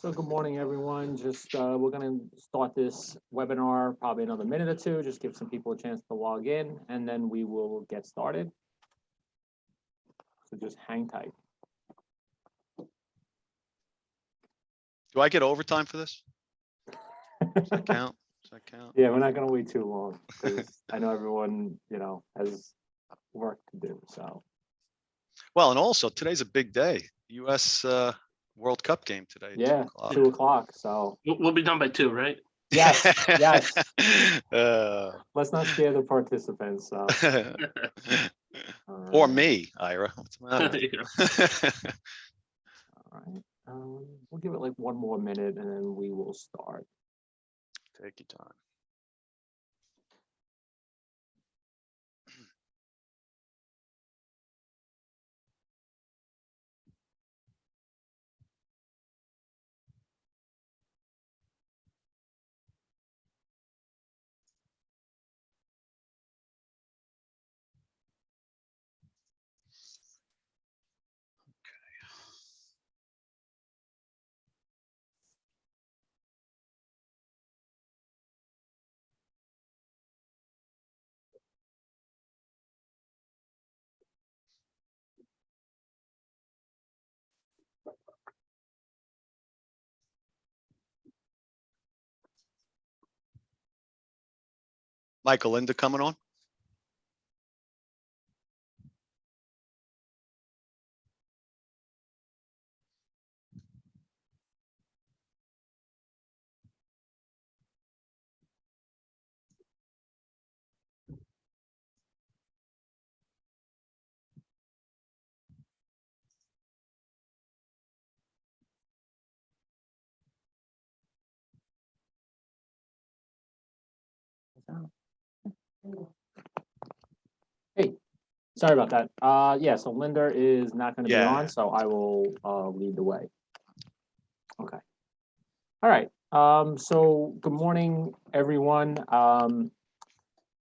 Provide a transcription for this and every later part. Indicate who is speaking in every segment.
Speaker 1: So good morning, everyone. Just we're going to start this webinar probably another minute or two, just give some people a chance to log in, and then we will get started. So just hang tight.
Speaker 2: Do I get overtime for this? Does that count? Does that count?
Speaker 1: Yeah, we're not going to wait too long because I know everyone, has work to do. So.
Speaker 2: Well, and also today's a big day. U.S. World Cup game today.
Speaker 1: Yeah, 2 o'clock. So
Speaker 3: we'll be done by 2, right?
Speaker 1: yes, yes.
Speaker 2: Let's
Speaker 1: not scare the participants. So.
Speaker 2: Or me, Ira. What's the matter?
Speaker 1: All right. We'll give it like one more minute and then we will start.
Speaker 2: Take your time. Michael, Linda coming on?
Speaker 1: Hey, sorry about that. Yeah, so Linda is not going to be on, so I will lead the way. Okay. All right. So good morning, everyone.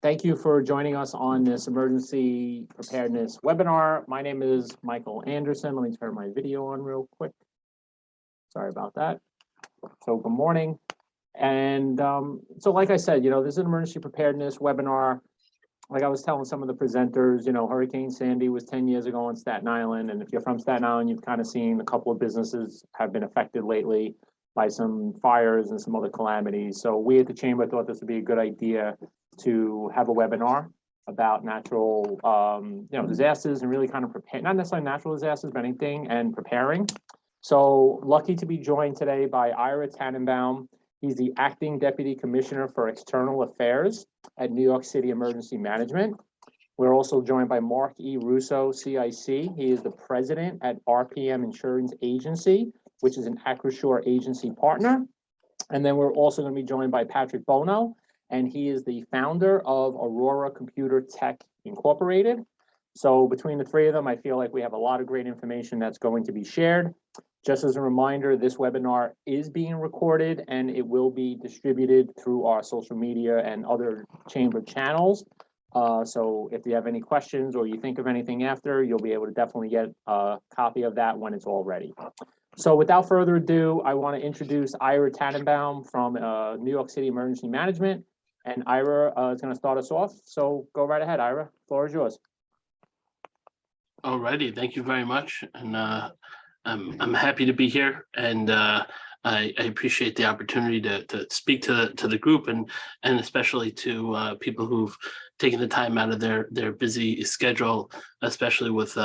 Speaker 1: Thank you for joining us on this emergency preparedness webinar. My name is Michael Anderson. Let me turn my video on real quick. Sorry about that. So good morning. And so like I said, this is an emergency preparedness webinar. Like I was telling some of the presenters, Hurricane Sandy was 10 years ago on Staten Island. And if you're from Staten Island, you've kind of seen a couple of businesses have been affected lately by some fires and some other calamities. So we at the Chamber thought this would be a good idea to have a webinar about natural, disasters and really kind of prepare, not necessarily natural disasters, but anything and preparing. So lucky to be joined today by Ira Tannenbaum. He's the Acting Deputy Commissioner for External Affairs at New York City Emergency Management. We're also joined by Mark E. Russo, CIC. He is the President at RPM Insurance Agency, which is an Acrisure agency partner. And then we're also going to be joined by Patrick Bono, and he is the founder of Aurora Computer Tech Incorporated. So between the three of them, I feel like we have a lot of great information that's going to be shared. Just as a reminder, this webinar is being recorded and it will be distributed through our social media and other chamber channels. So if you have any questions or you think of anything after, you'll be able to definitely get a copy of that when it's all ready. So without further ado, I want to introduce Ira Tannenbaum from New York City Emergency Management. And Ira is going to start us off. So go right ahead, Ira. The floor is yours.
Speaker 3: All righty. Thank you very much. And I'm happy to be here, and I appreciate the opportunity to speak to the group and especially to people who've taken the time out of their busy schedule, especially with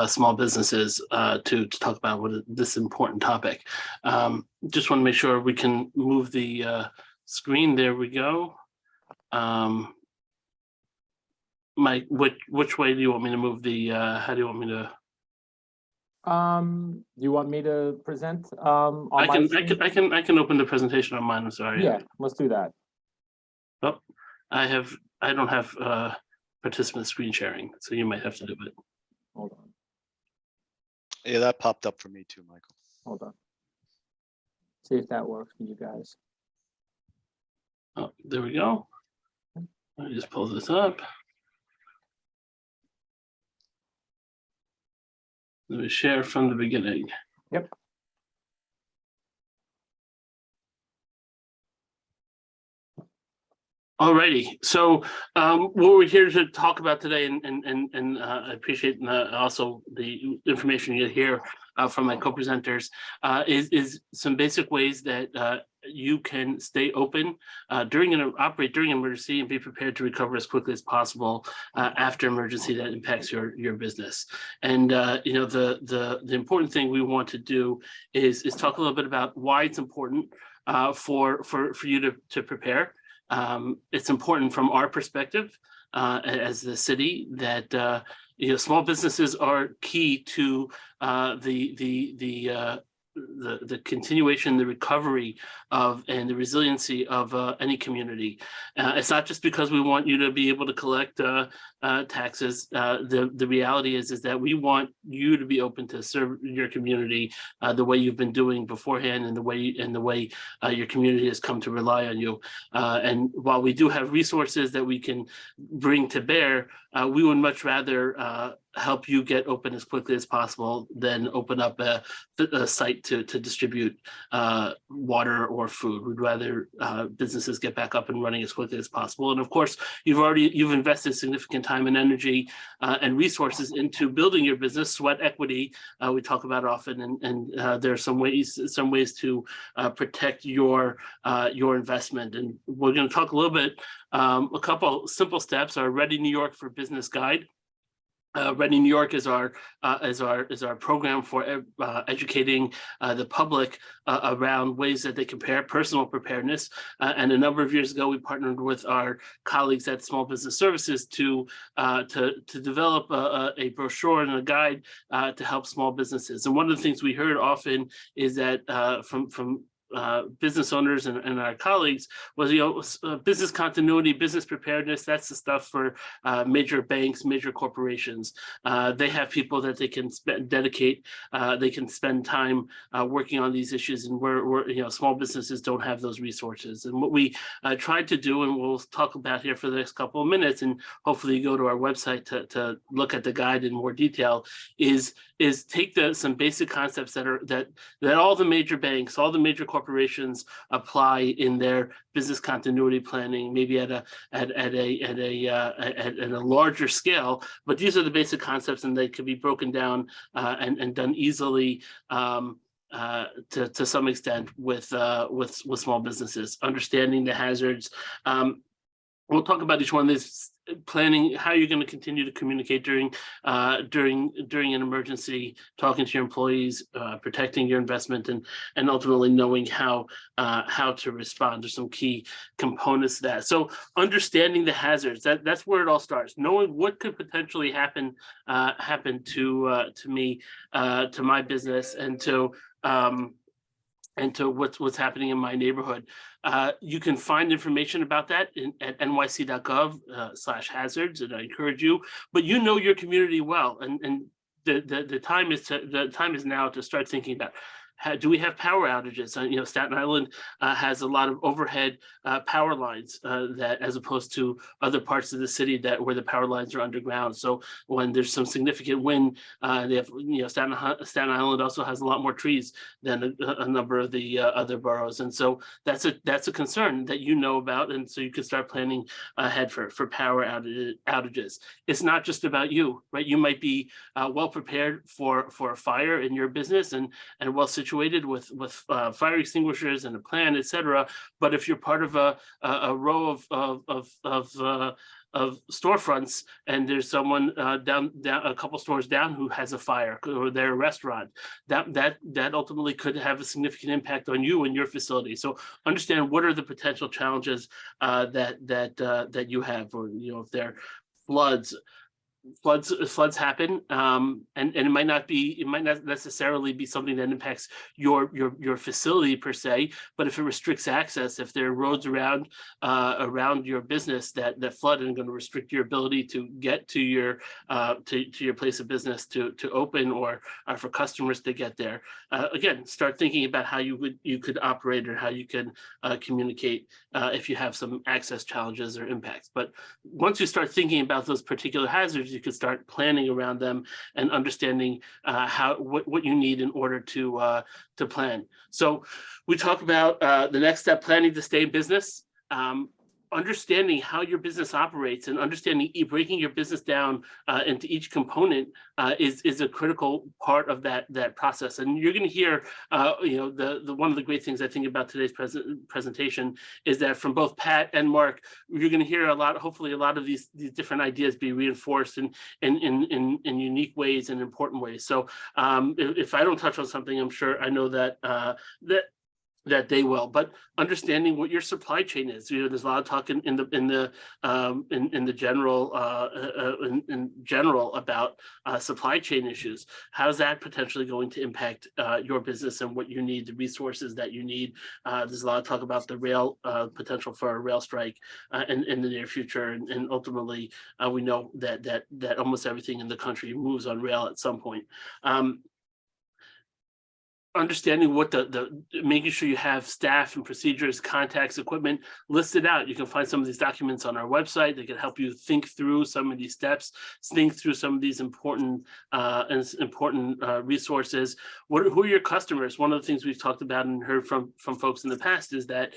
Speaker 3: small businesses, to talk about this important topic. Just want to make sure we can move the screen. There we go. Mike, which way do you want me to move the? How do you want me to?
Speaker 1: You want me to present?
Speaker 3: I can open the presentation on mine. I'm sorry.
Speaker 1: Yeah, let's do that.
Speaker 3: Oh, I don't have participant screen sharing, so you might have to do it.
Speaker 1: Hold on.
Speaker 2: Yeah, that popped up for me too, Michael.
Speaker 1: Hold on. See if that works for you guys.
Speaker 3: Oh, there we go. Let me just pull this up. Let me share from the beginning.
Speaker 1: Yep.
Speaker 3: Alrighty, so what we're here to talk about today, and I appreciate also the information you hear from my co-presenters, is some basic ways that you can stay open operate during emergency and be prepared to recover as quickly as possible after emergency that impacts your business. And the important thing we want to do is talk a little bit about why it's important for you to prepare. It's important from our perspective as the city that small businesses are key to the continuation, the recovery of, and the resiliency of any community. It's not just because we want you to be able to collect taxes. The reality is that we want you to be open to serve your community the way you've been doing beforehand, and the way your community has come to rely on you. And while we do have resources that we can bring to bear, we would much rather help you get open as quickly as possible than open up a site to distribute water or food. We'd rather businesses get back up and running as quickly as possible. And of course, you've invested significant time and energy and resources into building your business, sweat equity. We talk about often, and there are some ways to protect your investment. And we're going to talk a little bit, a couple simple steps. Our Ready New York for Business Guide. Ready New York is our program for educating the public around ways that they prepare personal preparedness. And a number of years ago, we partnered with our colleagues at Small Business Services to develop a brochure and a guide to help small businesses. And one of the things we heard often is that from business owners and our colleagues was, business continuity, business preparedness, that's the stuff for major banks, major corporations. They have people that they can they can spend time working on these issues, and we're small businesses don't have those resources. And what we tried to do, and we'll talk about here for the next couple of minutes, and hopefully you go to our website to look at the guide in more detail, is take some basic concepts that all the major banks, all the major corporations apply in their business continuity planning, maybe at a larger scale. But these are the basic concepts, and they can be broken down and done easily to some extent with small businesses. Understanding the hazards. We'll talk about each one of these. Planning how you're going to continue to communicate during an emergency, talking to your employees, protecting your investment, and ultimately knowing how to respond. There's some key components to that. So understanding the hazards, that's where it all starts. Knowing what could potentially happen to me, to my business, and to what's happening in my neighborhood. You can find information about that at nyc.gov/hazards, and I encourage you. But your community well, and the time is now to start thinking about. Do we have power outages? Staten Island has a lot of overhead power lines that, as opposed to other parts of the city where the power lines are underground. So when there's some significant wind, they have, Staten Island also has a lot more trees than a number of the other boroughs, and so that's a concern that about, and so you can start planning ahead for power outages. It's not just about you, right? You might be well prepared for a fire in your business and well situated with fire extinguishers and a plan, etc. But if you're part of a row of storefronts, and there's someone down a couple stores down who has a fire, or their restaurant, that ultimately could have a significant impact on you and your facility. So understand what are the potential challenges that you have, or if there are floods happen, and it might not necessarily be something that impacts your facility per se, but if it restricts access, if there are roads around your business that flood and going to restrict your ability to get to your place of business to open, or for customers to get there, again, start thinking about how you could operate, or how you can communicate if you have some access challenges or impacts. But once you start thinking about those particular hazards, you could start planning around them and understanding what you need in order to plan. So we talk about the next step, planning to stay in business. understanding how your business operates and understanding breaking your business down into each component is a critical part of that process. And you're going to hear, the one of the great things I think about today's presentation is that from both Pat and Mark, you're going to hear hopefully a lot of these different ideas be reinforced in unique ways and important ways. So if I don't touch on something, I'm sure I know that they will. But understanding what your supply chain is, there's a lot of talk in general about supply chain issues. How's that potentially going to impact your business and what you need, the resources that you need? There's a lot of talk about the rail potential for a rail strike in the near future, and ultimately we know that almost everything in the country moves on rail at some point. Understanding what making sure you have staff and procedures, contacts, equipment listed out. You can find some of these documents on our website. They can help you think through some of these steps, think through some of these important resources. Who are your customers? One of the things we've talked about and heard from folks in the past is that,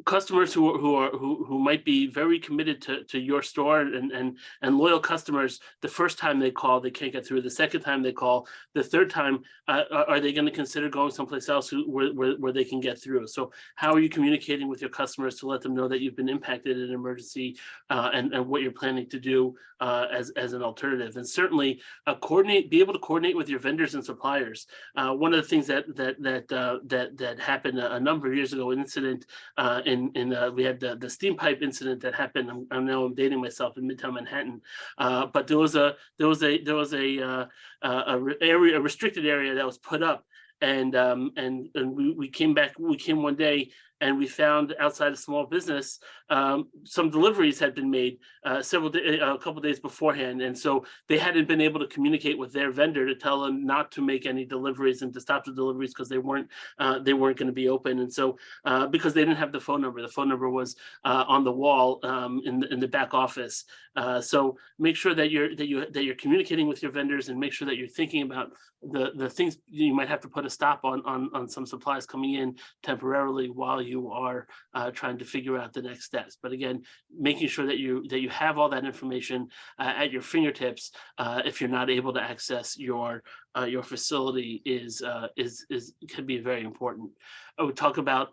Speaker 3: customers who might be very committed to your store and loyal customers. The first time they call, they can't get through. The second time they call, the third time, are they going to consider going someplace else where they can get through? So how are you communicating with your customers to let them know that you've been impacted in an emergency and what you're planning to do as an alternative? And certainly be able to coordinate with your vendors and suppliers. One of the things that happened a number of years ago, an incident we had the steam pipe incident that happened. I'm dating myself, in Midtown Manhattan, but there was a restricted area that was put up, and we came one day and we found outside a small business some deliveries had been made a couple days beforehand, and so they hadn't been able to communicate with their vendor to tell them not to make any deliveries and to stop the deliveries because they weren't going to be open. And so because they didn't have the phone number was on the wall in the back office. So make sure that you're communicating with your vendors, and make sure that you're thinking about the things you might have to put a stop on some supplies coming in temporarily while you are trying to figure out the next steps. But again, making sure that you have all that information at your fingertips if you're not able to access your facility can be very important. I would talk about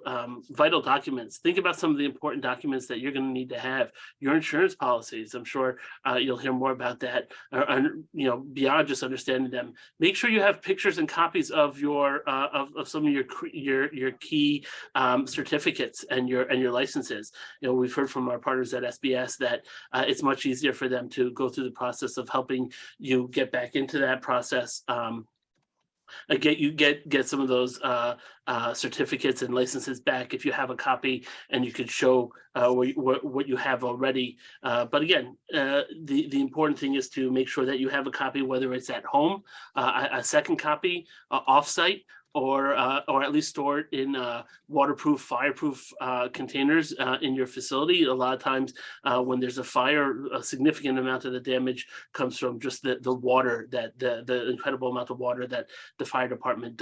Speaker 3: vital documents. Think about some of the important documents that you're going to need to have. Your insurance policies. I'm sure you'll hear more about that. Beyond just understanding them, make sure you have pictures and copies of your of some of your key certificates and your licenses. We've heard from our partners at SBS that it's much easier for them to go through the process of helping you get back into that process. Get some of those certificates and licenses back if you have a copy, and you could show what you have already. But again, the important thing is to make sure that you have a copy, whether it's at home, a second copy, offsite, or at least store it in waterproof, fireproof containers in your facility. A lot of times when there's a fire, a significant amount of the damage comes from just the water, that the incredible amount of water that the fire department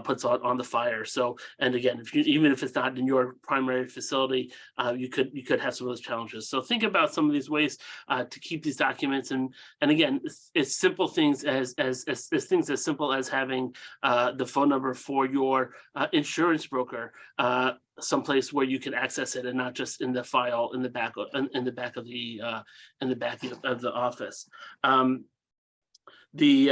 Speaker 3: puts on the fire. So, and again, even if it's not in your primary facility, you could have some of those challenges. So think about some of these ways to keep these documents, and again, it's simple things as things as simple as having the phone number for your insurance broker, someplace where you can access it and not just in the file in the back of the office. The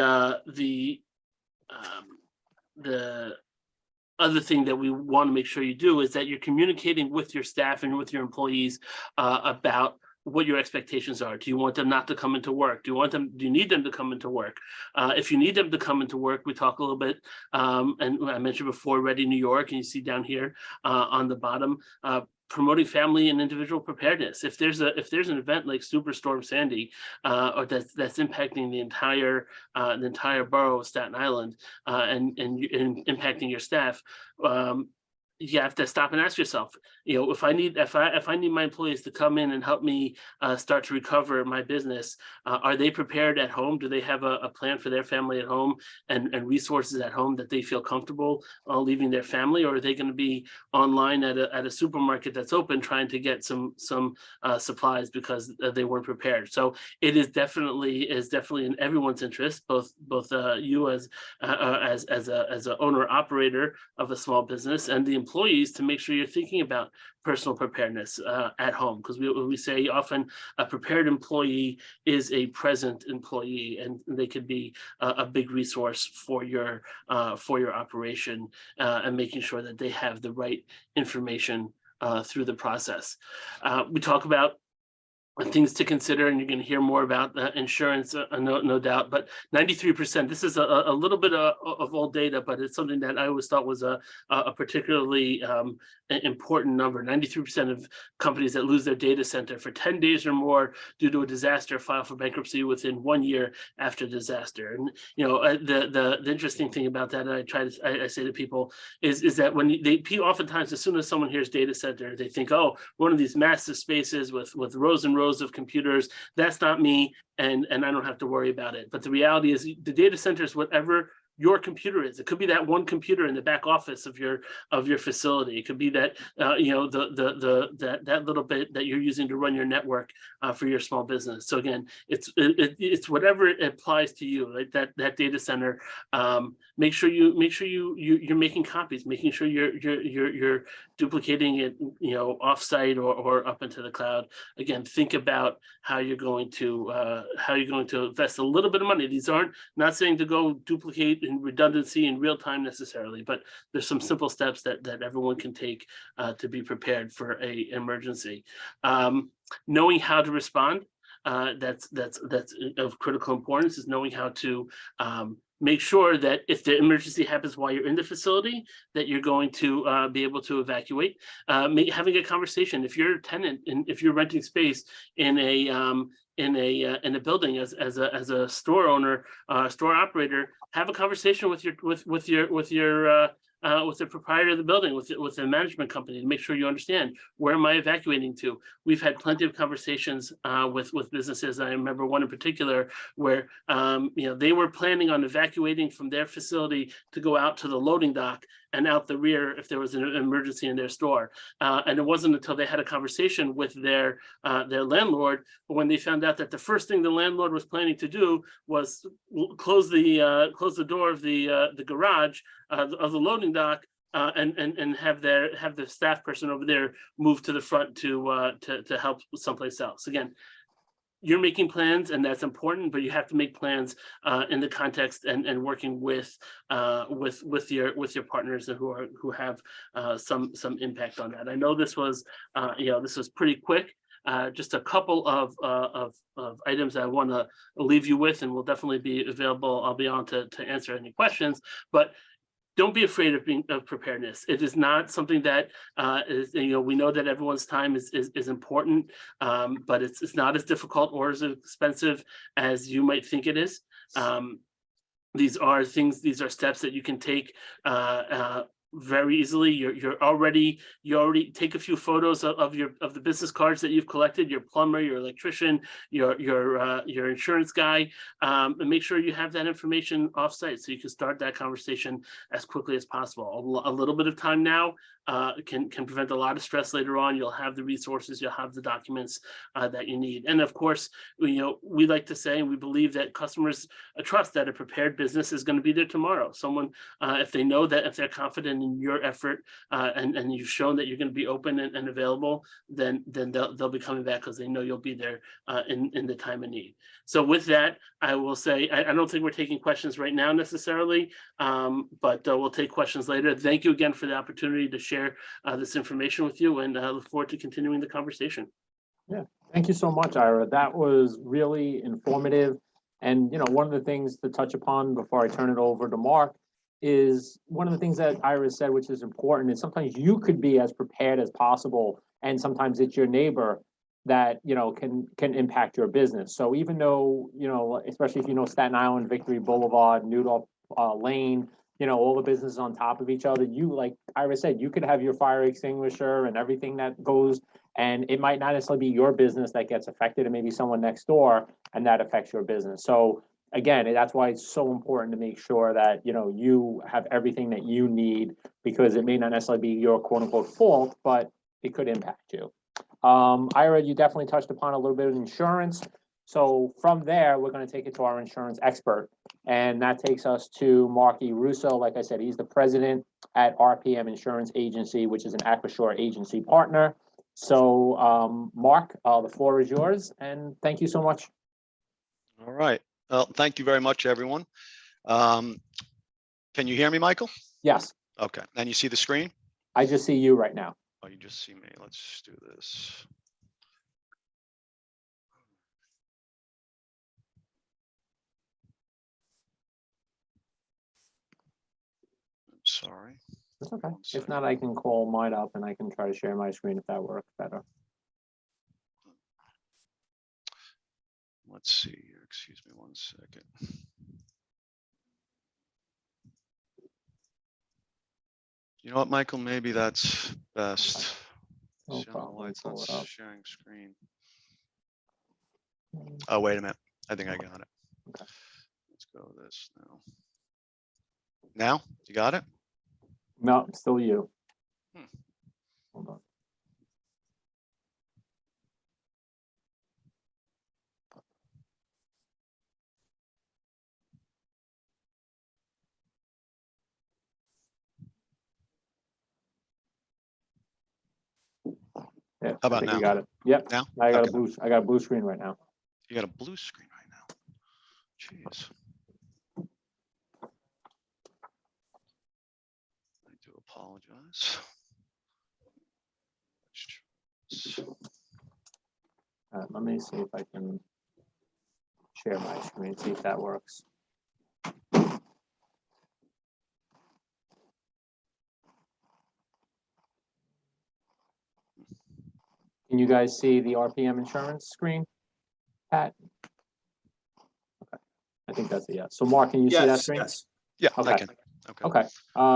Speaker 3: other thing that we want to make sure you do is that you're communicating with your staff and with your employees about what your expectations are. Do you want them not to come into work? Do you need them to come into work? If you need them to come into work, we talk a little bit, and I mentioned before, Ready New York, and you see down here on the bottom, promoting family and individual preparedness. If there's an event like Superstorm Sandy, or that's impacting the entire borough of Staten Island, and impacting your staff, you have to stop and ask yourself, if I need my employees to come in and help me start to recover my business, are they prepared at home? Do they have a plan for their family at home and resources at home that they feel comfortable leaving their family, or are they going to be online at a supermarket that's open trying to get some supplies because they weren't prepared? So it is definitely in everyone's interest, both you as a owner operator of a small business and the employees, to make sure you're thinking about personal preparedness at home, because we say often a prepared employee is a present employee, and they could be a big resource for your operation, and making sure that they have the right information through the process. We talk about things to consider, and you're going to hear more about insurance, no doubt. But 93%, this is a little bit of old data, but it's something that I always thought was a particularly important number. 93% of companies that lose their data center for 10 days or more due to a disaster file for bankruptcy within 1 year after disaster. And the interesting thing about that, I say to people, is that when oftentimes, as soon as someone hears data center, they think, oh, one of these massive spaces with rows and rows of computers. That's not me, and I don't have to worry about it. But the reality is, the data center is whatever your computer is. It could be that one computer in the back office of your facility. It could be that that little bit that you're using to run your network for your small business. So again, it's whatever it applies to you. Right? That data center. Make sure you're making copies. Making sure you're duplicating it, offsite or up into the cloud. Again, think about how you're going to invest a little bit of money. These aren't, not saying to go duplicate in redundancy in real time necessarily, but there's some simple steps that everyone can take to be prepared for an emergency. Knowing how to respond, that's of critical importance, is knowing how to make sure that if the emergency happens while you're in the facility, that you're going to be able to evacuate. Having a conversation, if you're a tenant and if you're renting space in a building as a store owner, store operator, have a conversation with the proprietor of the building, with the management company, to make sure you understand, where am I evacuating to. We've had plenty of conversations with businesses. I remember one in particular where they were planning on evacuating from their facility to go out to the loading dock and out the rear if there was an emergency in their store. And it wasn't until they had a conversation with their landlord when they found out that the first thing the landlord was planning to do was close the door of the garage of the loading dock, and have the staff person over there move to the front to help someplace else. Again, you're making plans, and that's important, but you have to make plans in the context and working with your partners who have some impact on that. I know this was pretty quick. Just a couple of items I want to leave you with, and we'll definitely be available. I'll be on to answer any questions, but don't be afraid of preparedness. It is not something that is, we know that everyone's time is important, but it's not as difficult or as expensive as you might think it is. These are steps that you can take very easily. You already take a few photos of the business cards that you've collected, your plumber, your electrician, your insurance guy, and make sure you have that information offsite so you can start that conversation as quickly as possible. A little bit of time now can prevent a lot of stress later on. You'll have the resources, you'll have the documents that you need. And of course, we like to say, and we believe that customers trust that a prepared business is going to be there tomorrow. Someone, if they know that, if they're confident in your effort, and you've shown that you're going to be open and available, then they'll be coming back because they know you'll be there in the time of need. So with that, I will say, I don't think we're taking questions right now necessarily, but we'll take questions later. Thank you again for the opportunity to share this information with you, and I look forward to continuing the conversation.
Speaker 1: Yeah, thank you so much, Ira. That was really informative. And one of the things to touch upon before I turn it over to Mark is one of the things that Ira said, which is important, is sometimes you could be as prepared as possible, and sometimes it's your neighbor that can impact your business. So even though especially if Staten Island, Victory Boulevard, Newdorf Lane, all the businesses on top of each other. You, like Ira said, you could have your fire extinguisher and everything that goes, and it might not necessarily be your business that gets affected, and maybe someone next door, and that affects your business. So again, that's why it's so important to make sure that, you have everything that you need, because it may not necessarily be your quote unquote fault, but it could impact you. Ira, you definitely touched upon a little bit of insurance. So from there, we're going to take it to our insurance expert. And that takes us to Mark E. Russo. Like I said, he's the president at RPM Insurance Agency, which is an Aquashore agency partner. So, Mark, the floor is yours. And thank you so much.
Speaker 2: All right. Well, thank you very much, everyone. Can you hear me, Michael?
Speaker 1: Yes,
Speaker 2: Okay. And you see the screen?
Speaker 1: I just see you right now.
Speaker 2: Oh, you just see me. Let's do this. I'm sorry.
Speaker 1: It's okay.
Speaker 2: One
Speaker 1: If
Speaker 2: second.
Speaker 1: not, I can call mine up and I can try to share my screen if that works better.
Speaker 2: Let's see here. Excuse me 1 second. You know what, Michael? Maybe that's best.
Speaker 1: No
Speaker 2: See, I don't know why
Speaker 1: problem.
Speaker 2: it's
Speaker 1: Pull
Speaker 2: not
Speaker 1: it up.
Speaker 2: sharing screen. Oh, wait a minute. I think I got it.
Speaker 1: Okay.
Speaker 2: Let's go this now. Now, you got it?
Speaker 1: No, it's still you.
Speaker 2: Hmm.
Speaker 1: Hold on. Yeah,
Speaker 2: How about
Speaker 1: I think
Speaker 2: now?
Speaker 1: you got it. Yep.
Speaker 2: Now?
Speaker 1: I got
Speaker 2: Okay.
Speaker 1: a blue screen right now.
Speaker 2: You got a blue screen right now. Jeez. I do apologize.
Speaker 1: Let me see if I can share my screen, see if that works. Can you guys see the RPM insurance screen, Pat? Okay, I think that's a yes. So Mark, can you see that screen?
Speaker 4: Yes.
Speaker 2: Yeah, I
Speaker 1: Okay.
Speaker 2: can. Okay.
Speaker 1: Okay,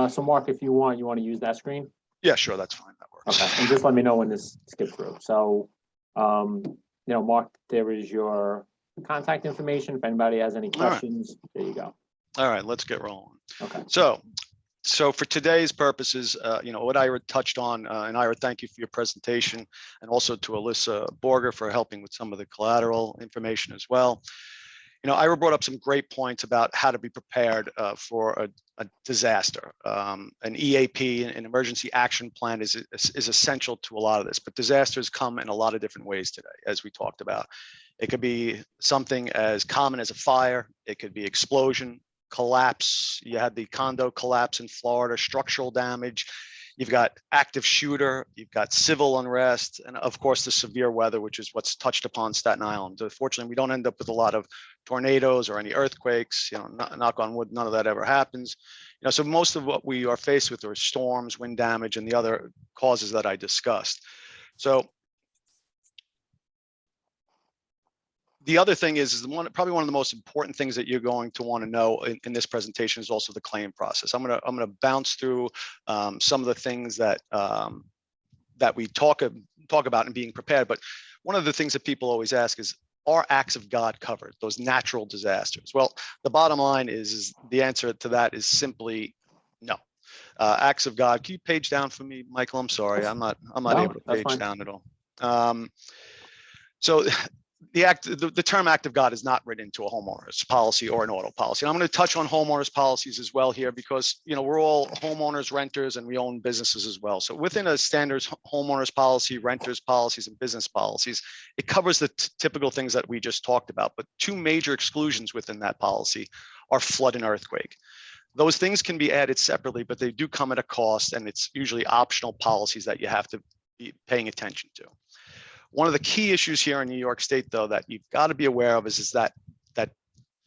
Speaker 1: so Mark, if you want to use that screen?
Speaker 2: Yeah, sure. That's fine. That works.
Speaker 1: Okay, and just let me know when this skips through. So, Mark, there is your contact information. If anybody has any
Speaker 2: All right.
Speaker 1: questions, there you go.
Speaker 2: All right, let's get rolling.
Speaker 1: Okay.
Speaker 2: So for today's purposes, what Ira touched on, and Ira, thank you for your presentation, and also to Alyssa Borger for helping with some of the collateral information as well. Ira brought up some great points about how to be prepared for a disaster. An EAP, an emergency action plan, is essential to a lot of this, but disasters come in a lot of different ways today, as we talked about. It could be something as common as a fire. It could be explosion, collapse. You had the condo collapse in Florida, structural damage. You've got active shooter, you've got civil unrest, and of course the severe weather, which is what's touched upon Staten Island. Fortunately, we don't end up with a lot of tornadoes or any earthquakes. Knock on wood, none of that ever happens. So most of what we are faced with are storms, wind damage, and the other causes that I discussed. So the other thing is probably one of the most important things that you're going to want to know in this presentation is also the claim process. I'm gonna bounce through some of the things that we talk about in being prepared. But one of the things that people always ask is, are acts of God covered? Those natural disasters. Well, the bottom line is the answer to that is simply no. Acts of God. Can you page down for me, Michael? I'm sorry, I'm not able to page down at all. So the term act of God is not written into a homeowner's policy or an auto policy. And I'm going to touch on homeowners policies as well here because, we're all homeowners, renters, and we own businesses as well. So within a standard homeowners policy, renters policies, and business policies, it covers the typical things that we just talked about. But two major exclusions within that policy are flood and earthquake. Those things can be added separately, but they do come at a cost, and it's usually optional policies that you have to be paying attention to. One of the key issues here in New York State, though, that you've got to be aware of is that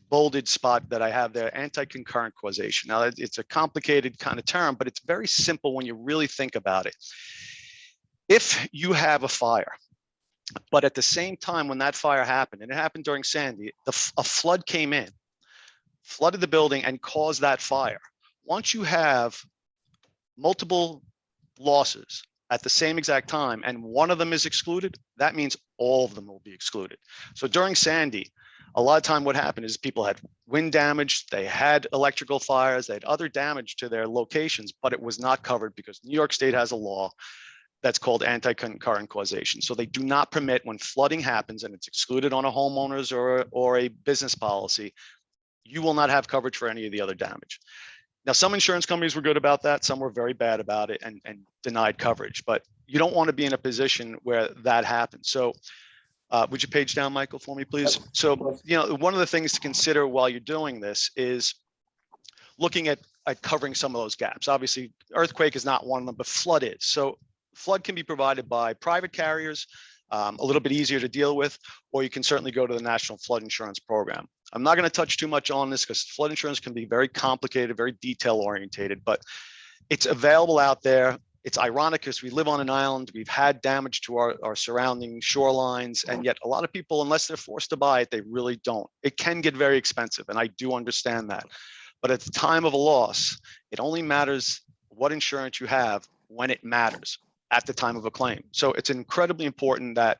Speaker 2: bolded spot that I have there, anti-concurrent causation. Now, it's a complicated kind of term, but it's very simple when you really think about it. If you have a fire, but at the same time when that fire happened, and it happened during Sandy, a flood came in, flooded the building, and caused that fire. once you have multiple losses at the same exact time and one of them is excluded, that means all of them will be excluded. So during Sandy, a lot of time what happened is people had wind damage, they had electrical fires, they had other damage to their locations, but it was not covered because New York State has a law that's called anti-concurrent causation. So they do not permit, when flooding happens and it's excluded on a homeowner's or a business policy, you will not have coverage for any of the other damage. Now, some insurance companies were good about that. Some were very bad about it and denied coverage, but you don't want to be in a position where that happens. So would you page down, Michael, for me, please?
Speaker 1: Yep.
Speaker 2: So, you know, one of the things to consider while you're doing this is looking at covering some of those gaps. Obviously, earthquake is not one of them, but flood is. So flood can be provided by private carriers, a little bit easier to deal with, or you can certainly go to the National Flood Insurance Program. I'm not going to touch too much on this because flood insurance can be very complicated, very detail orientated, but it's available out there. It's ironic because we live on an island. We've had damage to our surrounding shorelines, and yet a lot of people, unless they're forced to buy it, they really don't. It can get very expensive, and I do understand that. But at the time of a loss, it only matters what insurance you have when it matters at the time of a claim. So it's incredibly important that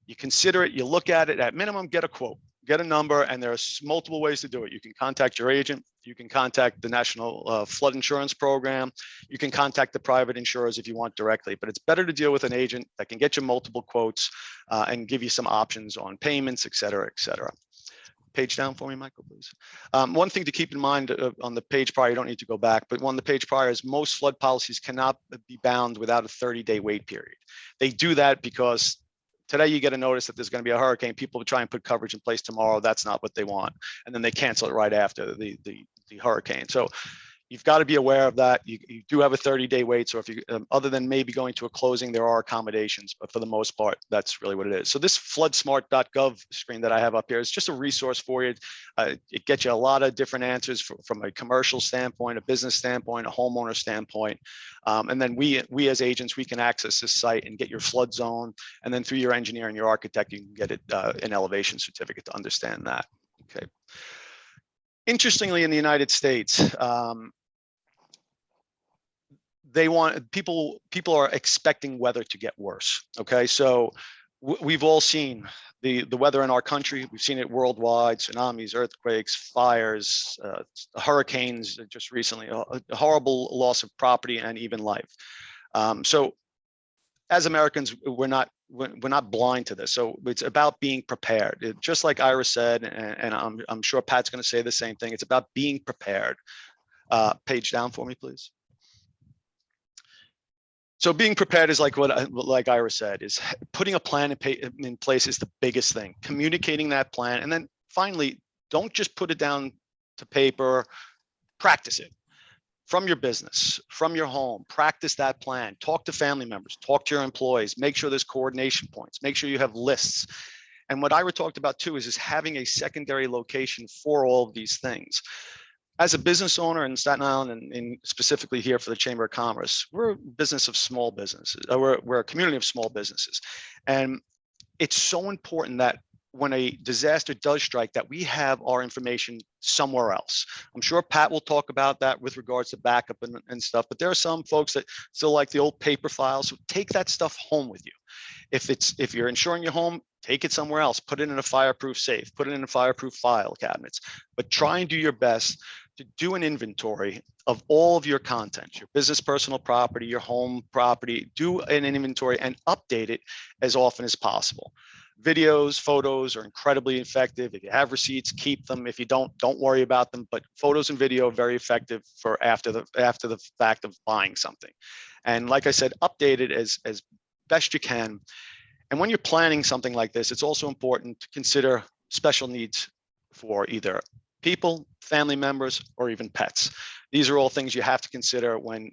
Speaker 2: you consider it, you look at it, at minimum, get a quote, get a number, and there are multiple ways to do it. You can contact your agent, you can contact the National Flood Insurance Program, you can contact the private insurers if you want directly, but it's better to deal with an agent that can get you multiple quotes and give you some options on payments, et cetera, et cetera. Page down for me, Michael, please. One thing to keep in mind on the page prior, you don't need to go back, but on the page prior is most flood policies cannot be bound without a 30-day wait period. They do that because today you get a notice that there's going to be a hurricane. People try and put coverage in place tomorrow. That's not what they want. And then they cancel it right after the hurricane. So you've got to be aware of that. You do have a 30-day wait. So if you, other than maybe going to a closing, there are accommodations, but for the most part, that's really what it is. So this floodsmart.gov screen that I have up here is just a resource for you. It gets you a lot of different answers from a commercial standpoint, a business standpoint, a homeowner standpoint. And then we as agents, we can access this site and get your flood zone. And then through your engineer and your architect, you can get it an elevation certificate to understand that. Okay. Interestingly, in the United States, people are expecting weather to get worse. Okay, so we've all seen the weather in our country. We've seen it worldwide: tsunamis, earthquakes, fires, hurricanes. Just recently, a horrible loss of property and even life. So, as Americans, we're not blind to this. So it's about being prepared. Just like Ira said, and I'm sure Pat's going to say the same thing. It's about being prepared. Page down for me, please. So being prepared is like Ira said, is putting a plan in place is the biggest thing. Communicating that plan, and then finally, don't just put it down to paper. Practice it. From your business, from your home, practice that plan. Talk to family members, talk to your employees, make sure there's coordination points, make sure you have lists. And what Ira talked about too is having a secondary location for all of these things. As a business owner in Staten Island and specifically here for the Chamber of Commerce, we're a business of small businesses. We're a community of small businesses. And it's so important that when a disaster does strike, that we have our information somewhere else. I'm sure Pat will talk about that with regards to backup and stuff, but there are some folks that still like the old paper files. So take that stuff home with you. If you're insuring your home, take it somewhere else, put it in a fireproof safe, put it in a fireproof file cabinets, but try and do your best to do an inventory of all of your content, your business, personal property, your home property. Do an inventory and update it as often as possible. Videos, photos are incredibly effective. If you have receipts, keep them. If you don't worry about them. But photos and video are very effective for after the fact of buying something. And like I said, update it as best you can. And when you're planning something like this, it's also important to consider special needs for either people, family members, or even pets. These are all things you have to consider when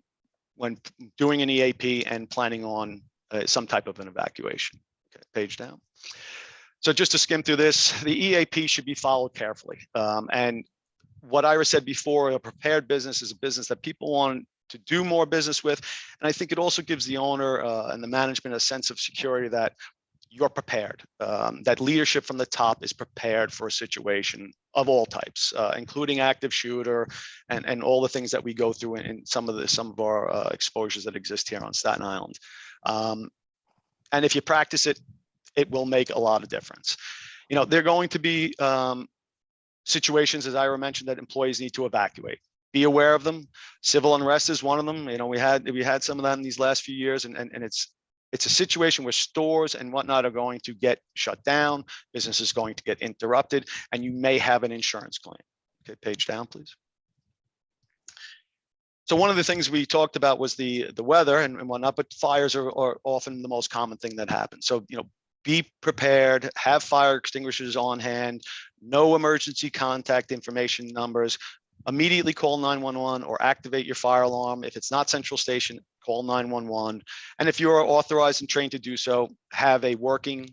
Speaker 2: doing an EAP and planning on some type of an evacuation. Okay, page down. So just to skim through this, the EAP should be followed carefully. And what Ira said before, a prepared business is a business that people want to do more business with. And I think it also gives the owner and the management a sense of security that you're prepared, that leadership from the top is prepared for a situation of all types, including active shooter and all the things that we go through in some of our exposures that exist here on Staten Island. And if you practice it, it will make a lot of difference. You know, there are going to be situations, as Ira mentioned, that employees need to evacuate. Be aware of them. Civil unrest is one of them. You know, we had some of that in these last few years, and it's a situation where stores and whatnot are going to get shut down, business is going to get interrupted, and you may have an insurance claim. Okay, page down, please. So one of the things we talked about was the weather and whatnot, but fires are often the most common thing that happens. So, you know, be prepared, have fire extinguishers on hand, no emergency contact information numbers, immediately call 911 or activate your fire alarm. If it's not central station, call 911. And if you are authorized and trained to do so, have a working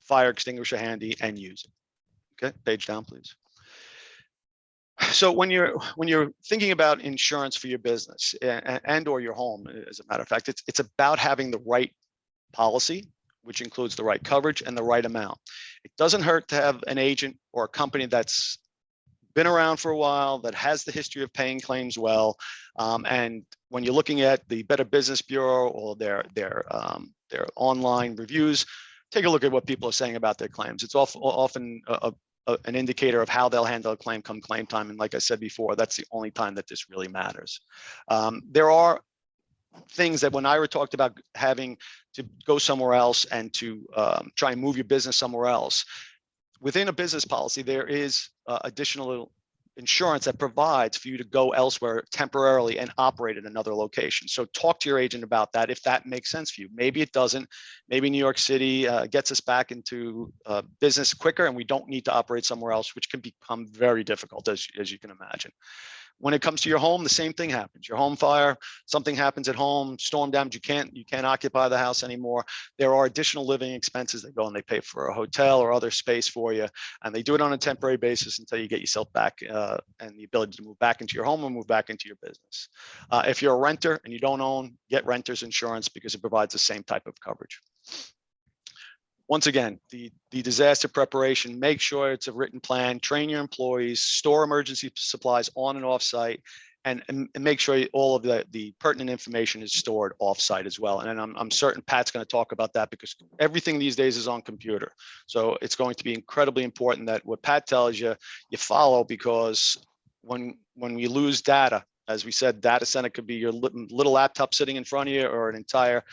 Speaker 2: fire extinguisher handy and use it. Okay, page down, please. So when you're thinking about insurance for your business and or your home, as a matter of fact, it's about having the right policy, which includes the right coverage and the right amount. It doesn't hurt to have an agent or a company that's been around for a while, that has the history of paying claims well. And when you're looking at the Better Business Bureau or their online reviews, take a look at what people are saying about their claims. It's often an indicator of how they'll handle a claim come claim time. And like I said before, that's the only time that this really matters. There are things that when Ira talked about having to go somewhere else and to try and move your business somewhere else, within a business policy, there is additional insurance that provides for you to go elsewhere temporarily and operate at another location. So talk to your agent about that if that makes sense for you. Maybe it doesn't. Maybe New York City gets us back into business quicker and we don't need to operate somewhere else, which can become very difficult, as you can imagine. When it comes to your home, the same thing happens. Your home fire, something happens at home, storm damage, you can't occupy the house anymore. There are additional living expenses that go and they pay for a hotel or other space for you. And they do it on a temporary basis until you get yourself back and the ability to move back into your home or move back into your business. If you're a renter and you don't own, get renter's insurance because it provides the same type of coverage. Once again, the disaster preparation, make sure it's a written plan, train your employees, store emergency supplies on and off site, and make sure all of the pertinent information is stored off site as well. And I'm certain Pat's going to talk about that because everything these days is on computer. So it's going to be incredibly important that what Pat tells you, you follow, because when we lose data, as we said, data center could be your little laptop sitting in front of you or an entire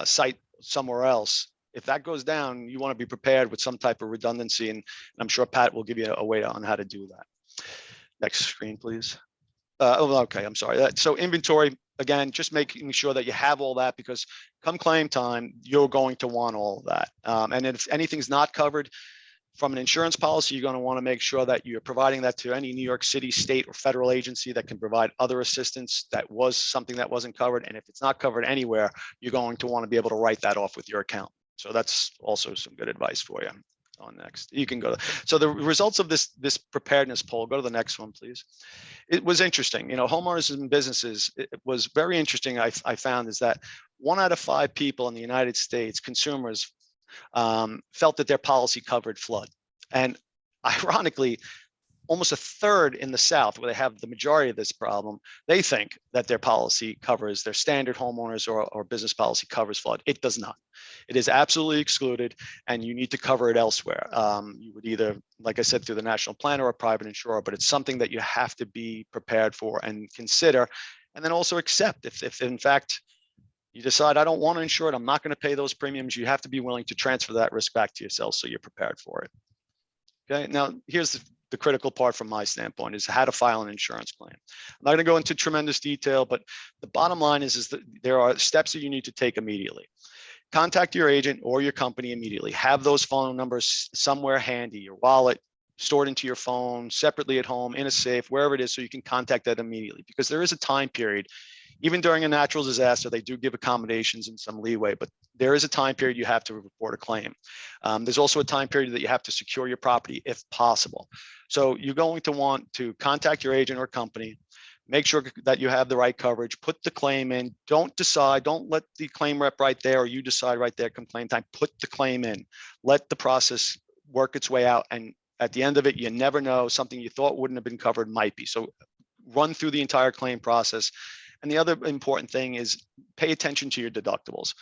Speaker 2: site somewhere else. If that goes down, you want to be prepared with some type of redundancy, and I'm sure Pat will give you a way on how to do that. Next screen, please. Okay, I'm sorry. So inventory, again, just making sure that you have all that, because come claim time, you're going to want all of that. And if anything's not covered from an insurance policy, you're going to want to make sure that you're providing that to any New York City, state, or federal agency that can provide other assistance that was something that wasn't covered. And if it's not covered anywhere, you're going to want to be able to write that off with your account. So that's also some good advice for you. On next, you can go to. So the results of this preparedness poll, go to the next one, please. It was interesting. You know, homeowners and businesses, it was very interesting. I found is that 1 out of 5 people in the United States, consumers, felt that their policy covered flood. And ironically, almost a third in the South, where they have the majority of this problem, they think that their policy covers, their standard homeowners or business policy covers flood. It does not. It is absolutely excluded, and you need to cover it elsewhere. You would either, like I said, through the national plan or a private insurer, but it's something that you have to be prepared for and consider, and then also accept. If in fact you decide, I don't want to insure it, I'm not going to pay those premiums, you have to be willing to transfer that risk back to yourself so you're prepared for it. Okay, now here's the critical part from my standpoint is how to file an insurance claim. I'm not going to go into tremendous detail, but the bottom line is that there are steps that you need to take immediately. Contact your agent or your company immediately. Have those phone numbers somewhere handy, your wallet, stored into your phone, separately at home, in a safe, wherever it is, so you can contact that immediately, because there is a time period. Even during a natural disaster, they do give accommodations and some leeway, but there is a time period you have to report a claim. There's also a time period that you have to secure your property if possible. So you're going to want to contact your agent or company, make sure that you have the right coverage, put the claim in, don't let the claim rep right there or you decide right there come claim time, put the claim in, let the process work its way out. And at the end of it, you never know, something you thought wouldn't have been covered might be. So run through the entire claim process. And the other important thing is pay attention to your deductibles.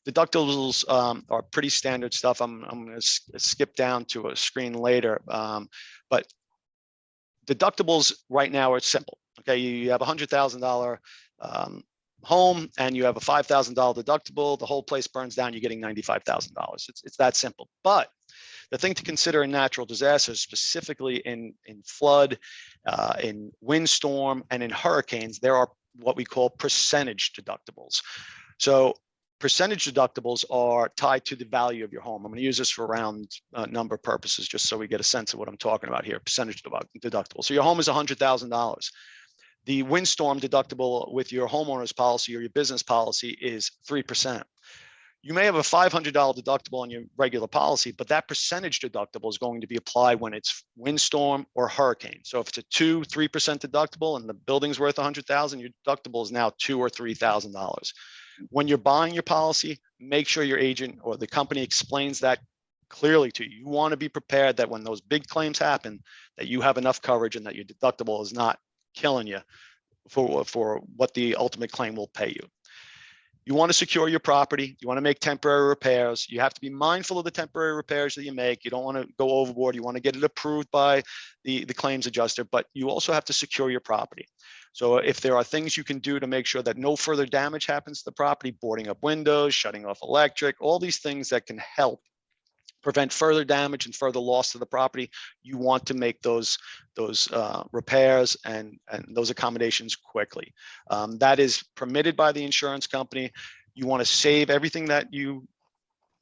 Speaker 2: Deductibles are pretty standard stuff. I'm going to skip down to a screen later, but deductibles right now are simple. Okay, you have a $100,000 home and you have a $5,000 deductible. The whole place burns down. You're getting $95,000. It's that simple. But the thing to consider in natural disasters, specifically in flood, in windstorm, and in hurricanes, there are what we call percentage deductibles. So percentage deductibles are tied to the value of your home. I'm going to use this for round number purposes, just so we get a sense of what I'm talking about here. Percentage deductible. So your home is $100,000. The windstorm deductible with your homeowner's policy or your business policy is 3%. You may have a $500 deductible on your regular policy, but that percentage deductible is going to be applied when it's windstorm or hurricane. So if it's a 2-3% deductible and the building's worth $100,000, your deductible is now $2,000 or $3,000. When you're buying your policy, make sure your agent or the company explains that clearly to you. You want to be prepared that when those big claims happen, that you have enough coverage and that your deductible is not killing you for what the ultimate claim will pay you. You want to secure your property. You want to make temporary repairs. You have to be mindful of the temporary repairs that you make. You don't want to go overboard. You want to get it approved by the claims adjuster, but you also have to secure your property. So if there are things you can do to make sure that no further damage happens to the property, boarding up windows, shutting off electric, all these things that can help prevent further damage and further loss to the property, you want to make those repairs and those accommodations quickly. That is permitted by the insurance company. You want to save everything that you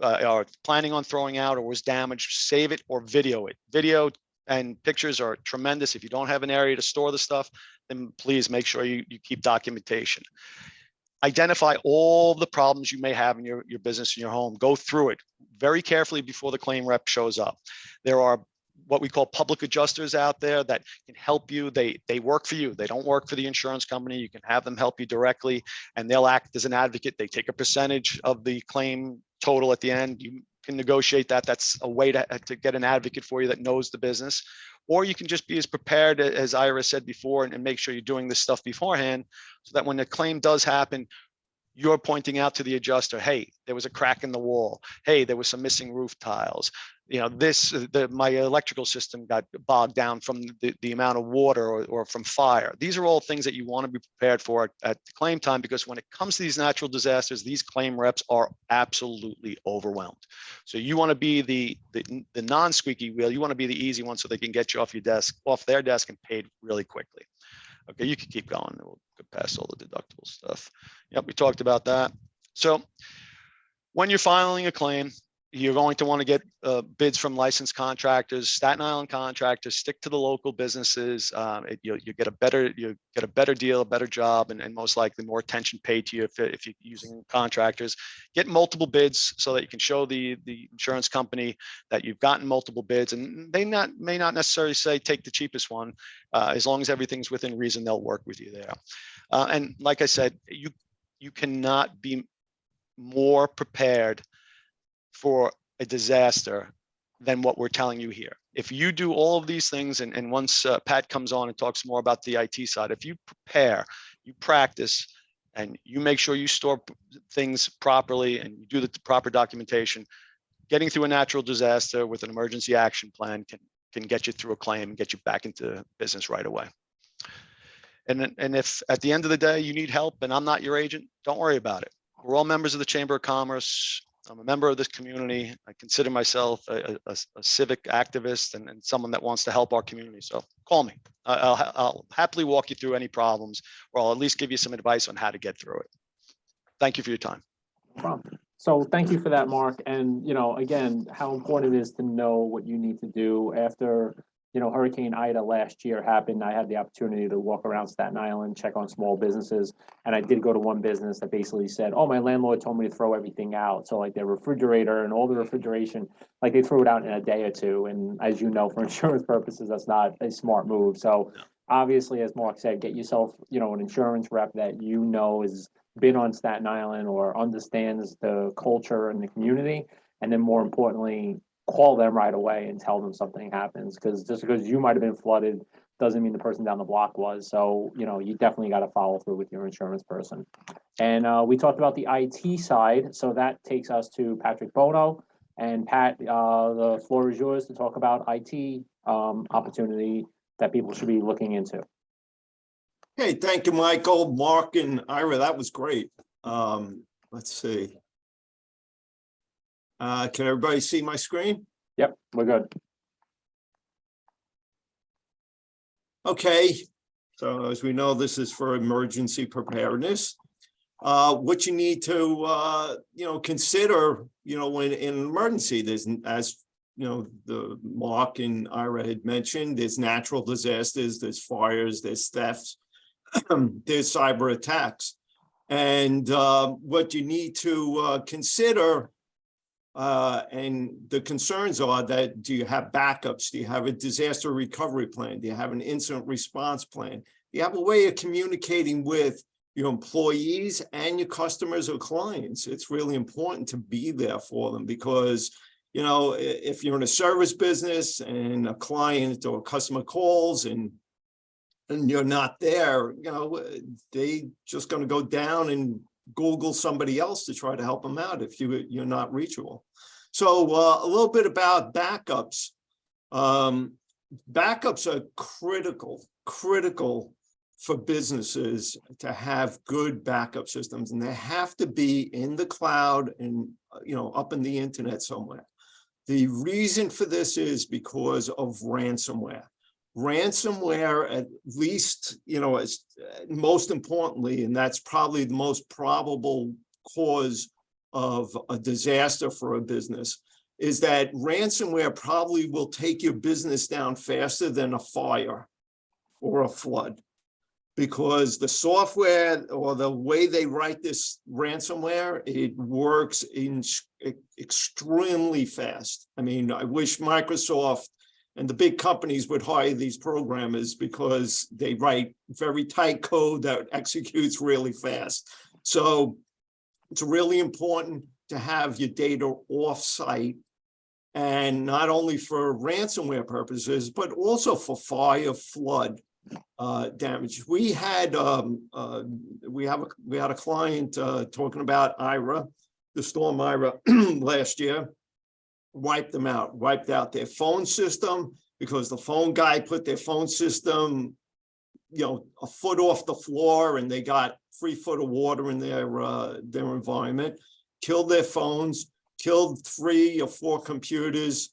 Speaker 2: are planning on throwing out or was damaged, save it or video it. Video and pictures are tremendous. If you don't have an area to store the stuff, then please make sure you keep documentation. Identify all the problems you may have in your business and your home. Go through it very carefully before the claim rep shows up. There are what we call public adjusters out there that can help you. They work for you. They don't work for the insurance company. You can have them help you directly, and they'll act as an advocate. They take a percentage of the claim total at the end. You can negotiate that. That's a way to get an advocate for you that knows the business. Or you can just be as prepared as Ira said before and make sure you're doing this stuff beforehand so that when the claim does happen, you're pointing out to the adjuster, hey, there was a crack in the wall. Hey, there was some missing roof tiles. You know, my electrical system got bogged down from the amount of water or from fire. These are all things that you want to be prepared for at the claim time, because when it comes to these natural disasters, these claim reps are absolutely overwhelmed. So you want to be the non-squeaky wheel. You want to be the easy one so they can get you off their desk and paid really quickly. Okay, you can keep going. We'll go past all the deductible stuff. Yep, we talked about that. So when you're filing a claim, you're going to want to get bids from licensed contractors, Staten Island contractors. Stick to the local businesses. You get a better deal, a better job, and most likely more attention paid to you if you're using contractors. Get multiple bids so that you can show the insurance company that you've gotten multiple bids, and they may not necessarily say take the cheapest one. As long as everything's within reason, they'll work with you there. And like I said, you cannot be more prepared for a disaster than what we're telling you here. If you do all of these things, and once Pat comes on and talks more about the IT side, if you prepare, you practice, and you make sure you store things properly and you do the proper documentation, getting through a natural disaster with an emergency action plan can get you through a claim and get you back into business right away. And if at the end of the day you need help and I'm not your agent, don't worry about it. We're all members of the Chamber of Commerce. I'm a member of this community. I consider myself a civic activist and someone that wants to help our community. So call me. I'll happily walk you through any problems, or I'll at least give you some advice on how to get through it. Thank you for your time.
Speaker 1: No problem. So thank you for that, Mark. And, again, how important it is to know what you need to do after, Hurricane Ida last year happened. I had the opportunity to walk around Staten Island, check on small businesses. And I did go to one business that basically said, oh, my landlord told me to throw everything out. So like their refrigerator and all the refrigeration, like they threw it out in a day or two. And as you know, for insurance purposes, that's not a smart move. So obviously, as Mark said, get yourself, an insurance rep that has been on Staten Island or understands the culture and the community. And then more importantly, call them right away and tell them something happens, because just because you might have been flooded doesn't mean the person down the block was. So, you know, you definitely got to follow through with your insurance person. And we talked about the IT side, so that takes us to Patrick Bono. And Pat, the floor is yours to talk about IT opportunity that people should be looking into.
Speaker 4: Hey, thank you, Michael, Mark, and Ira. That was great. Let's see. Can everybody see my screen?
Speaker 1: Yep, we're good.
Speaker 4: Okay. So as we know, this is for emergency preparedness. What you need to, consider, when in an emergency, there's, as the Mark and Ira had mentioned, there's natural disasters, there's fires, there's thefts, there's cyber attacks. And what you need to consider, and the concerns are that, do you have backups? Do you have a disaster recovery plan? Do you have an incident response plan? Do you have a way of communicating with your employees and your customers or clients? It's really important to be there for them, because if you're in a service business and a client or a customer calls and you're not there, they just going to go down and Google somebody else to try to help them out if you're not reachable. So a little bit about backups. Backups are critical for businesses to have good backup systems, and they have to be in the cloud and up in the internet somewhere. The reason for this is because of ransomware. Ransomware, at least, is most importantly, and that's probably the most probable cause of a disaster for a business, is that ransomware probably will take your business down faster than a fire or a flood, because the software or the way they write this ransomware, it works extremely fast. I mean, I wish Microsoft and the big companies would hire these programmers, because they write very tight code that executes really fast. So it's really important to have your data offsite, and not only for ransomware purposes, but also for fire, flood damage. We had a client talking about Ira, the storm Ira last year. Wiped out their phone system, because the phone guy put their phone system, a foot off the floor, and they got 3 foot of water in their environment. Killed their phones, killed 3 or 4 computers,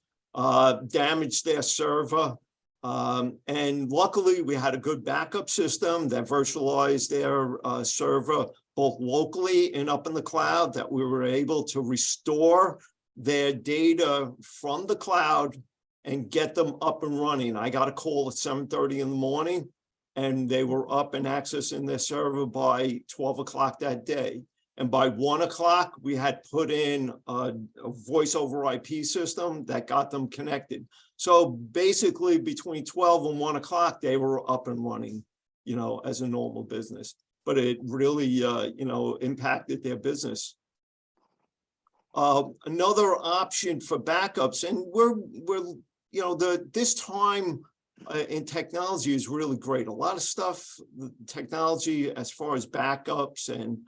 Speaker 4: damaged their server. And luckily, we had a good backup system that virtualized their server, both locally and up in the cloud, that we were able to restore their data from the cloud and get them up and running. I got a call at 7:30 in the morning, and they were up and accessing their server by 12 o'clock that day. And by 1 o'clock, we had put in a voice over IP system that got them connected. So basically, between 12 and 1 o'clock, they were up and running, as a normal business. But it really, impacted their business. Another option for backups, and this time in technology is really great. A lot of stuff, technology as far as backups and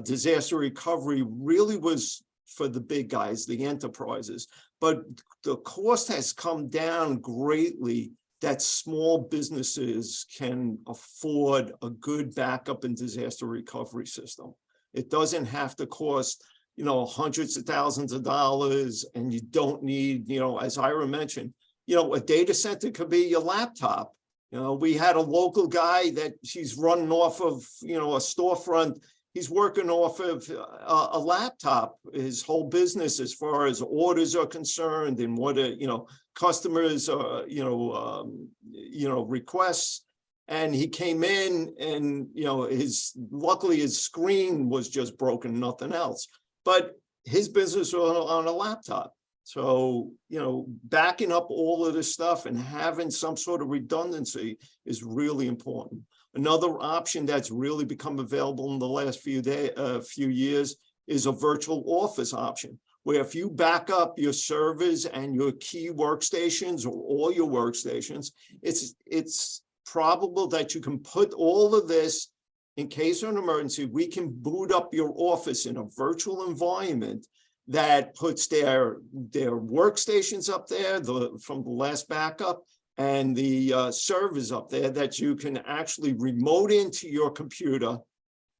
Speaker 4: disaster recovery really was for the big guys, the enterprises. But the cost has come down greatly, that small businesses can afford a good backup and disaster recovery system. It doesn't have to cost hundreds of thousands of dollars, and you don't need, as Ira mentioned, a data center could be your laptop. We had a local guy that he's running off of, a storefront. He's working off of a laptop, his whole business, as far as orders are concerned and what, customers, requests. And he came in and, luckily his screen was just broken, nothing else. But his business was on a laptop. So, backing up all of this stuff and having some sort of redundancy is really important. Another option that's really become available in the last few years is a virtual office option, where if you back up your servers and your key workstations or all your workstations, it's probable that you can put all of this in case of an emergency. We can boot up your office in a virtual environment that puts their workstations up there from the last backup, and the servers up there that you can actually remote into your computer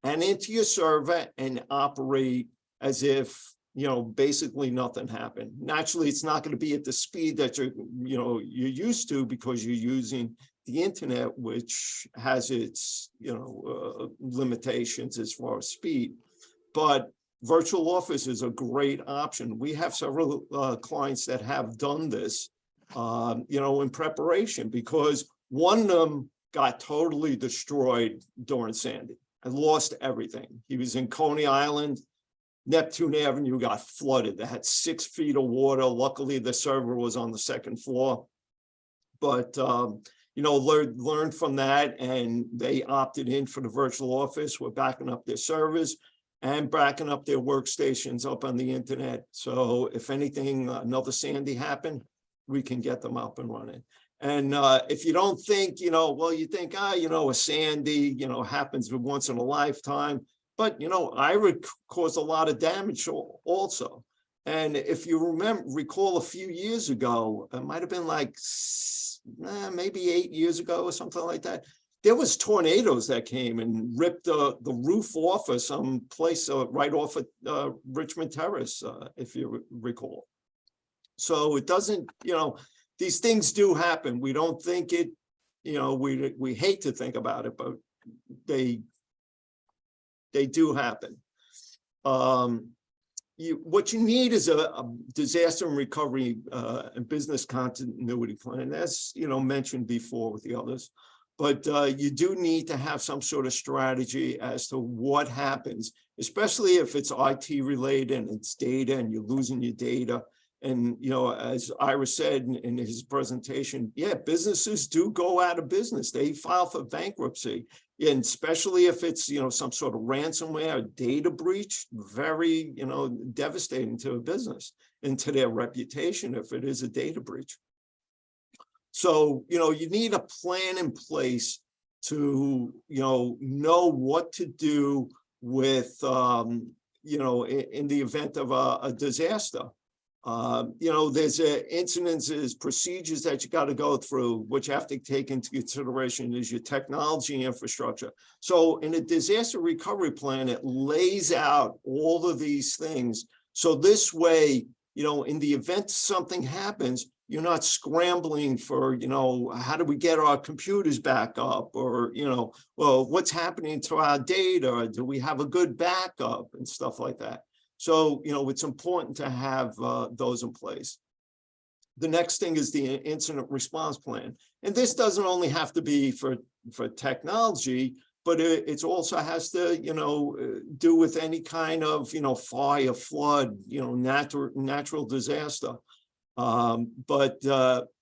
Speaker 4: and into your server and operate as if, you know, basically nothing happened. Naturally, it's not going to be at the speed that you're used to, because you're using the internet, which has its, limitations as far as speed. But virtual office is a great option. We have several clients that have done this, in preparation, because one of them got totally destroyed during Sandy and lost everything. He was in Coney Island. Neptune Avenue got flooded. They had 6 feet of water. Luckily, the server was on the 2nd floor. But, learned from that, and they opted in for the virtual office. We're backing up their servers and backing up their workstations up on the internet. So if anything, another Sandy happened, we can get them up and running. And if you don't think, you think, a Sandy, happens once in a lifetime. But, Ira caused a lot of damage also. And if you recall a few years ago, it might have been like maybe 8 years ago or something like that, there was tornadoes that came and ripped the roof off of some place right off of Richmond Terrace, if you recall. So it doesn't, these things do happen. We don't think it, we hate to think about it, but they do happen. What you need is a disaster and recovery and business continuity plan. That's, mentioned before with the others. But you do need to have some sort of strategy as to what happens, especially if it's IT related and it's data and you're losing your data. And, as Ira said in his presentation, yeah, businesses do go out of business. They file for bankruptcy. And especially if it's, some sort of ransomware or data breach, very, devastating to a business and to their reputation if it is a data breach. So, you need a plan in place to, know what to do with, in the event of a disaster. There's incidences, procedures that you got to go through, which you have to take into consideration is your technology infrastructure. So in a disaster recovery plan, it lays out all of these things. So this way, in the event something happens, you're not scrambling for, how do we get our computers back up? Or, well, what's happening to our data? Do we have a good backup and stuff like that? So, it's important to have those in place. The next thing is the incident response plan. And this doesn't only have to be for technology, but it also has to, do with any kind of, fire, flood, natural disaster. But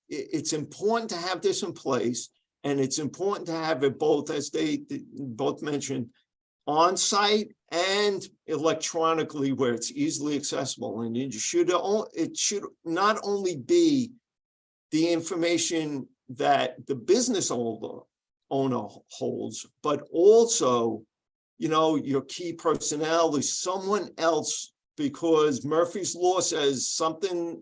Speaker 4: it's important to have this in place, and it's important to have it both, as they both mentioned, on site and electronically where it's easily accessible. And it should not only be the information that the business owner holds, but also, your key personnel is someone else, because Murphy's Law says something,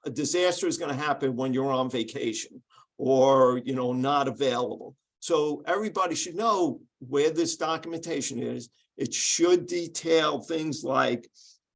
Speaker 4: a disaster is going to happen when you're on vacation or, not available. So everybody should know where this documentation is. It should detail things like,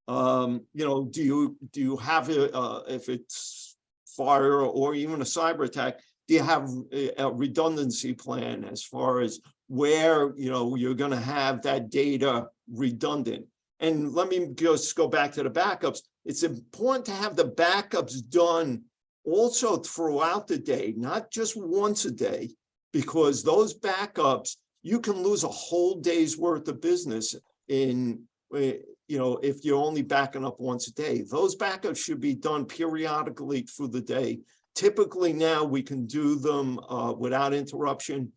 Speaker 4: do you have if it's fire or even a cyber attack, do you have a redundancy plan as far as where, you're going to have that data redundant? And let me just go back to the backups. It's important to have the backups done also throughout the day, not just once a day, because those backups, you can lose a whole day's worth of business in, if you're only backing up once a day. Those backups should be done periodically through the day. Typically now we can do them without interruption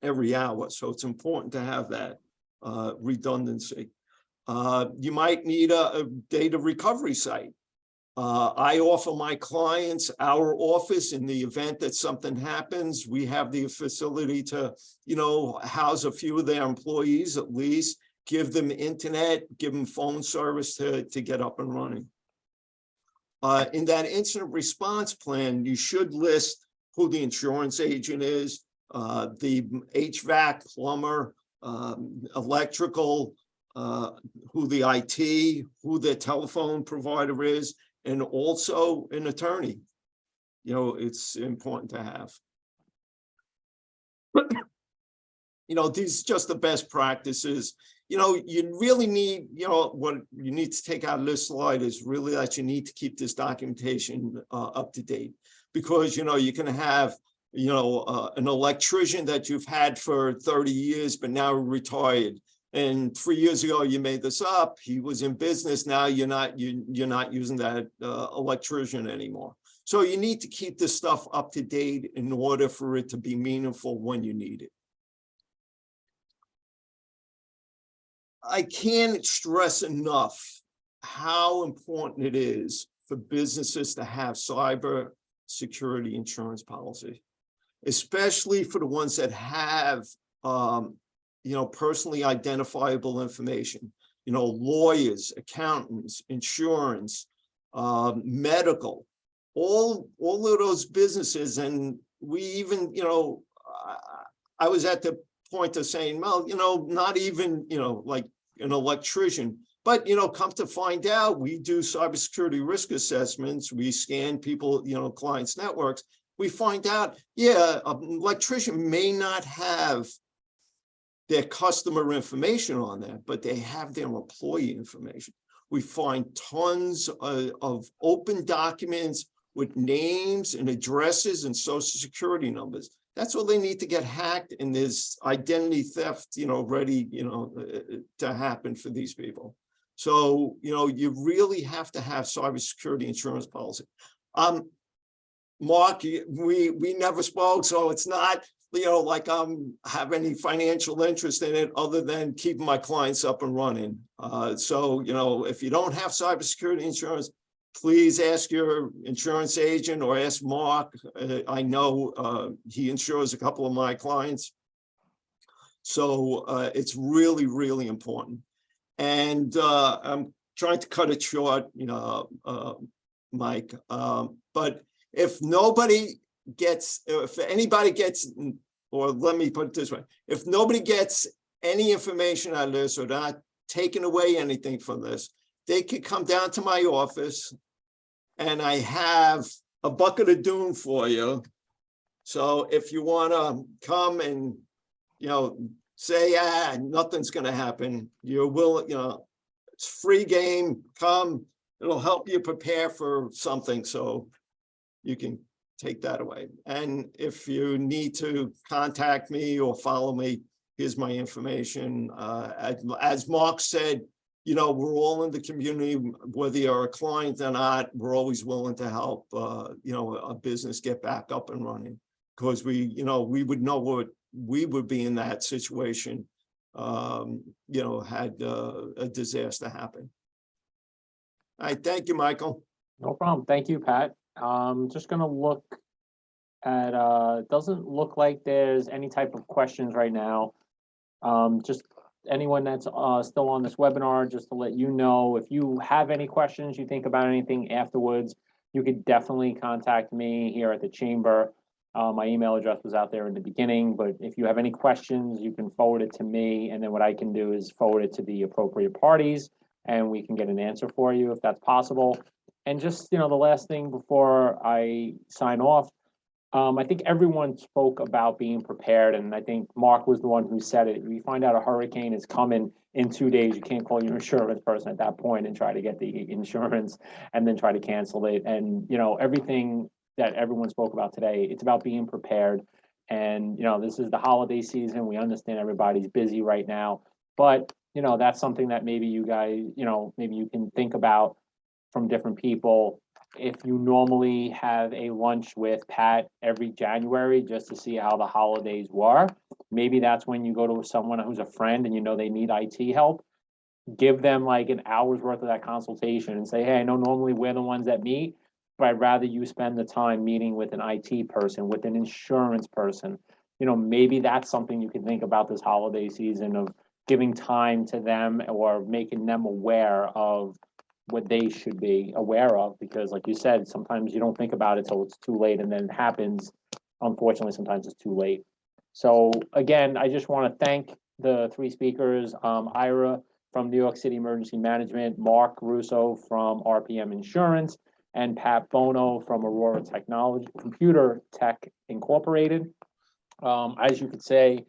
Speaker 4: every hour. So it's important to have that redundancy. You might need a data recovery site. I offer my clients our office in the event that something happens. We have the facility to, house a few of their employees at least, give them internet, give them phone service to get up and running. In that incident response plan, you should list who the insurance agent is, the HVAC, plumber, electrical, who the IT, who their telephone provider is, and also an attorney. It's important to have. These are just the best practices. You really need, what you need to take out of this slide is really that you need to keep this documentation up to date, because, you can have, an electrician that you've had for 30 years, but now retired. And 3 years ago, you made this up. He was in business. Now you're not using that electrician anymore. So you need to keep this stuff up to date in order for it to be meaningful when you need it. I can't stress enough how important it is for businesses to have cyber security insurance policy, especially for the ones that have, personally identifiable information, lawyers, accountants, insurance, medical, all of those businesses. And we even, I was at the point of saying, well, not even, like an electrician, but, come to find out, we do cybersecurity risk assessments. We scan people, clients' networks. We find out, yeah, an electrician may not have their customer information on there, but they have their employee information. We find tons of open documents with names and addresses and social security numbers. That's all they need to get hacked, and there's identity theft, ready, to happen for these people. So, you really have to have cybersecurity insurance policy. Mark, we never spoke, so it's not, like have any financial interest in it other than keeping my clients up and running. So, if you don't have cybersecurity insurance, please ask your insurance agent or ask Mark. I know he insures a couple of my clients. So it's really, really important. And I'm trying to cut it short, Mike. But if anybody gets, or let me put it this way, if nobody gets any information out of this or not taking away anything from this, they could come down to my office and I have a bucket of doom for you. So if you want to come and, say, nothing's going to happen, you will, it's free game, come, it'll help you prepare for something. So you can take that away. And if you need to contact me or follow me, here's my information. As Mark said, we're all in the community, whether you're a client or not, we're always willing to help, a business get back up and running, because we would know what we would be in that situation, had a disaster happen. All right, thank you, Michael.
Speaker 1: No problem. Thank you, Pat. Just gonna look at, doesn't look like there's any type of questions right now. Just anyone that's still on this webinar, just to let you know, if you have any questions, you think about anything afterwards, you could definitely contact me here at the chamber. My email address was out there in the beginning, but if you have any questions, you can forward it to me, and then what I can do is forward it to the appropriate parties, and we can get an answer for you if that's possible. And just, the last thing before I sign off, I think everyone spoke about being prepared, and I think Mark was the one who said it. If you find out a hurricane is coming in 2 days, you can't call your insurance person at that point and try to get the insurance and then try to cancel it. And, everything that everyone spoke about today, it's about being prepared. And, this is the holiday season. We understand everybody's busy right now, but, that's something that maybe you guys, maybe you can think about from different people. If you normally have a lunch with Pat every January just to see how the holidays were, maybe that's when you go to someone who's a friend and they need IT help. give them like an hour's worth of that consultation and say, hey, I know normally we're the ones that meet, but I'd rather you spend the time meeting with an IT person, with an insurance person. You know, maybe that's something you can think about this holiday season of giving time to them or making them aware of what they should be aware of, because like you said, sometimes you don't think about it till it's too late, and then it happens. Unfortunately, sometimes it's too late. So again, I just want to thank the three speakers, Ira from New York City Emergency Management, Mark Russo from RPM Insurance, and Pat Bono from Aurora Technology, Computer Tech Incorporated. As you could see,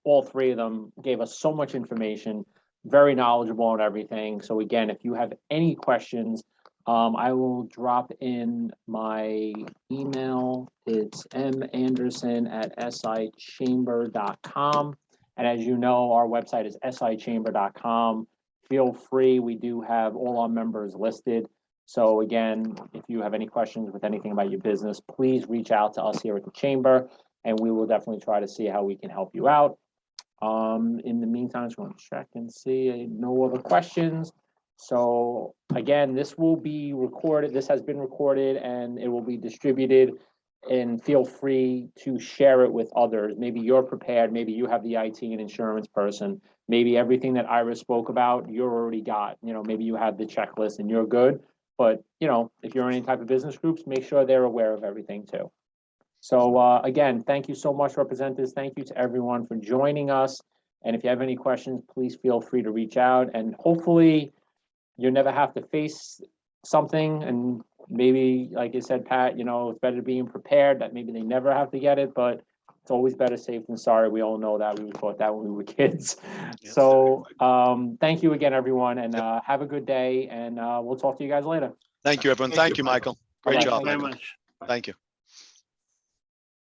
Speaker 1: all three of them gave us so much information, very knowledgeable on everything. So again, if you have any questions, I will drop in my email. It's manderson@sichamber.com. And as you know, our website is sichamber.com. Feel free, we do have all our members listed. So again, if you have any questions with anything about your business, please reach out to us here at the Chamber, and we will definitely try to see how we can help you out. In the meantime, I'm just going to check and see no other questions. So again, this will be recorded. This has been recorded and it will be distributed, and feel free to share it with others. Maybe you're prepared. Maybe you have the IT and insurance person. Maybe everything that Ira spoke about, you're already got, you know, maybe you have the checklist and you're good. But, you know, if you're in any type of business groups, make sure they're aware of everything too. So again, thank you so much, representatives. Thank you to everyone for joining us. And if you have any questions, please feel free to reach out. And hopefully you never have to face something. And maybe, like I said, Pat, you know, it's better being prepared that maybe they never have to get it, but it's always better safe than sorry. We all know that. We were taught that when we were kids.
Speaker 2: Yes,
Speaker 1: So thank you again, everyone, and have a good day. And we'll talk to you guys later.
Speaker 2: Thank you, everyone.
Speaker 4: Thank
Speaker 2: Thank
Speaker 4: you,
Speaker 2: you, Michael.
Speaker 1: Bye-bye.
Speaker 2: Great
Speaker 3: Thank
Speaker 2: job,
Speaker 3: you very
Speaker 2: Michael.
Speaker 3: much.
Speaker 2: Thank you.